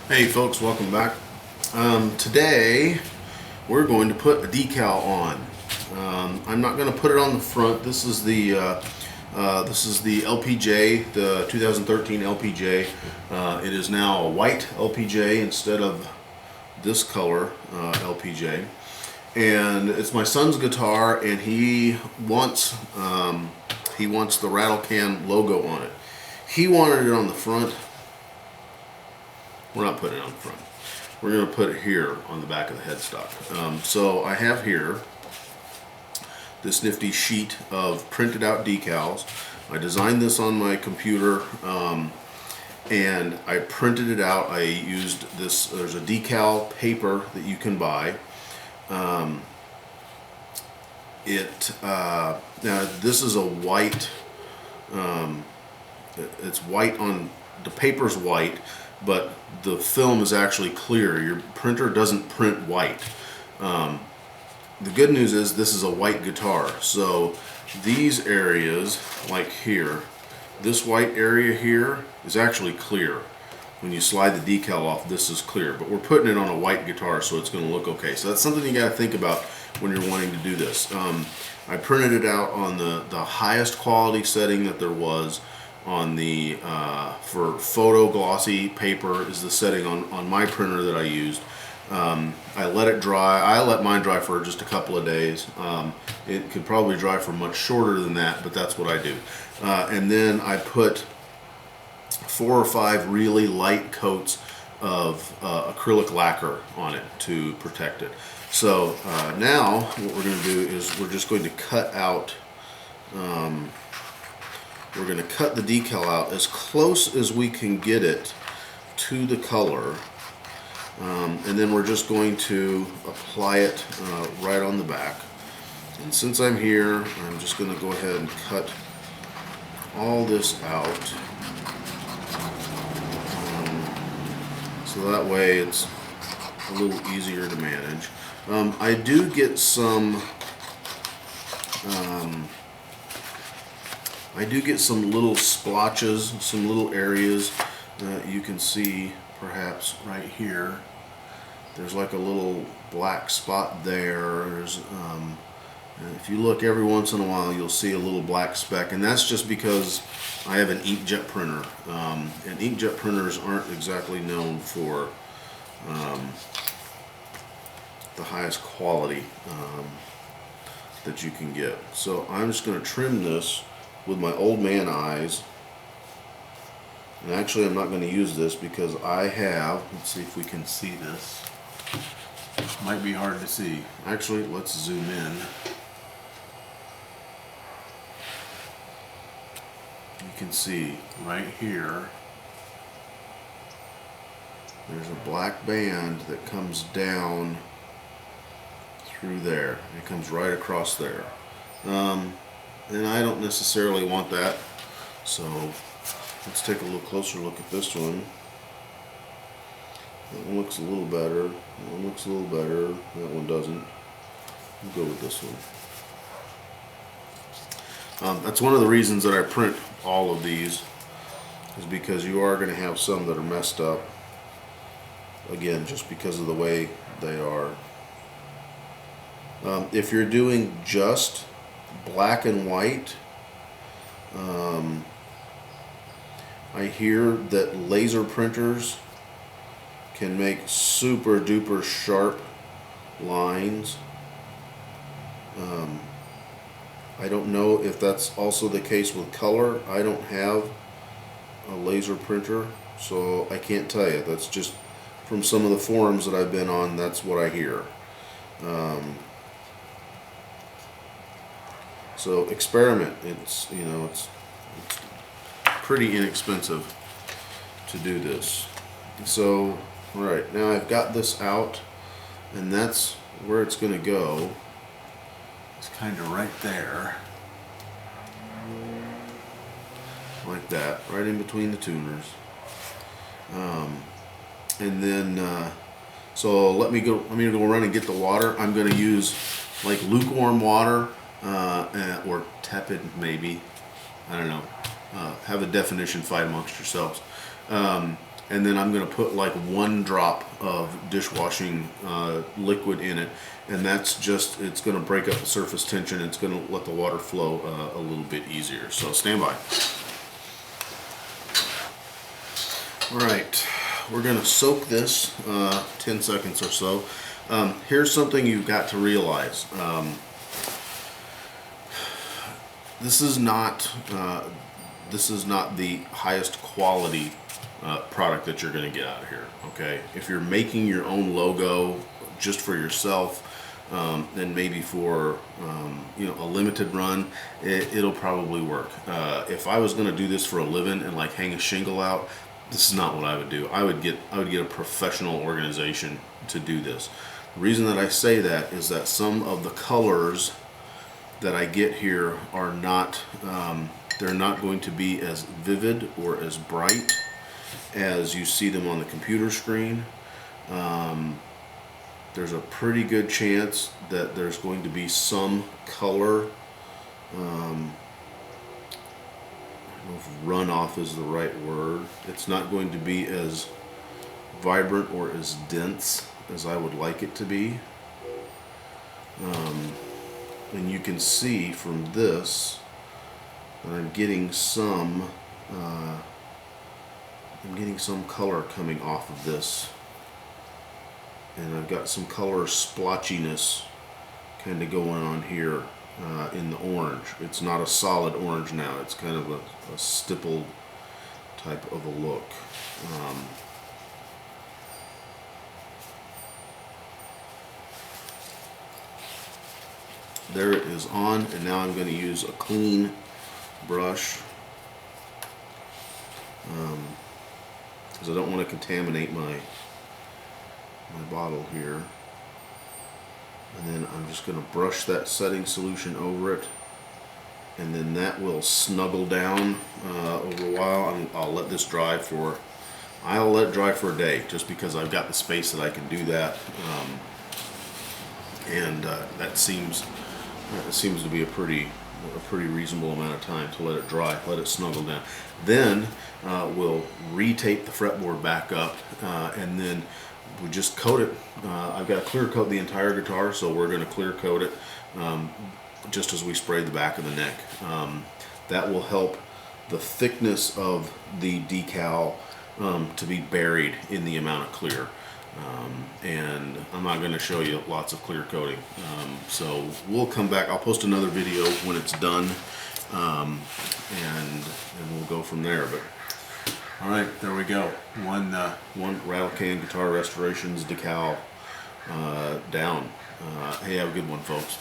Hey folks, welcome back. Today we're going to put a decal on. I'm not going to put it on the front. This is the LPJ, the 2013 LPJ. It is now a white LPJ instead of this color LPJ, and it's my son's guitar, and he wants the RATTLECAN logo on it. He wanted it on the front. We're not putting it on the front. We're going to put it here on the back of the headstock. So I have here this nifty sheet of printed out decals. I designed this on my computer, and I printed it out. I used this, there's a decal paper that you can buy. Now this is a white, it's white on, the paper's white, but the film is actually clear. Your printer doesn't print white. The good news is this is a white guitar, so these areas, like here, this white area here is actually clear. When you slide the decal off, this is clear, but we're putting it on a white guitar, so it's going to look okay. So that's something you got to think about when you're wanting to do this. I printed it out on the highest quality setting that there was on the for photo glossy paper is the setting on my printer that I used. I let it dry. I let mine dry for just a couple of days. It could probably dry for much shorter than that, but that's what I do. And then I put 4 or 5 really light coats of acrylic lacquer on it to protect it. So now what we're going to do is we're just going to cut out we're going to cut the decal out as close as we can get it to the color, and then we're just going to apply it right on the back. And since I'm here, I'm just going to go ahead and cut all this out, so that way it's a little easier to manage. I do get some little splotches, some little areas. You can see perhaps right here. There's like a little black spot there. And if you look every once in a while, you'll see a little black speck, and that's just because I have an inkjet printer. And inkjet printers aren't exactly known for the highest quality that you can get. So I'm just going to trim this with my old man eyes, and actually I'm not going to use this because I have, let's see if we can see this, might be hard to see. Actually, let's zoom in. You can see right here there's a black band that comes down through there. It comes right across there. And I don't necessarily want that, so let's take a little closer look at this one. That one looks a little better. That one looks a little better. That one doesn't. We'll go with this one. That's one of the reasons that I print all of these, is because you are going to have some that are messed up. Again, just because of the way they are. If you're doing just black and white, I hear that laser printers can make super duper sharp lines. I don't know if that's also the case with color. I don't have a laser printer, so I can't tell you. That's just from some of the forums that I've been on, that's what I hear. So experiment. It's pretty inexpensive to do this. So right now I've got this out, and that's where it's going to go. It's kind of right there, like that, right in between the tuners. And then so let me go run and get the water. I'm going to use like lukewarm water. Or tepid, maybe. I don't know. Have a definition fight amongst yourselves. and then I'm going to put like 1 drop of dishwashing liquid in it, and that's just, it's going to break up the surface tension. It's going to let the water flow a little bit easier. So stand by. All right, we're going to soak this 10 seconds or so. Here's something you've got to realize. This is not the highest quality product that you're going to get out of here. Okay, if you're making your own logo just for yourself, and maybe for a limited run, it'll probably work. If I was going to do this for a living and like hang a shingle out, this is not what I would do. I would get a professional organization to do this. The reason that I say that is that some of the colors that I get here are not, they're not going to be as vivid or as bright as you see them on the computer screen. There's a pretty good chance that there's going to be some color, I don't know if runoff is the right word. It's not going to be as vibrant or as dense as I would like it to be. And you can see from this that I'm getting some color coming off of this, and I've got some color splotchiness kind of going on here in the orange. It's not a solid orange now. It's kind of a stippled type of a look. There it is on, and now I'm going to use a clean brush because I don't want to contaminate my bottle here. And then I'm just going to brush that setting solution over it, and then that will snuggle down over a while. I'll let this dry for, I'll let it dry for a day, just because I've got the space that I can do that. That seems to be a pretty reasonable amount of time to let it dry, let it snuggle down. Then we'll retape the fretboard back up, and then we just coat it. I've got to clear coat the entire guitar, so we're going to clear coat it just as we spray the back of the neck. That will help the thickness of the decal to be buried in the amount of clear. And I'm not going to show you lots of clear coating, so we'll come back. I'll post another video when it's done, and we'll go from there. But all right, there we go. One RATTLECAN Guitar Restorations decal down. Hey, have a good one, folks.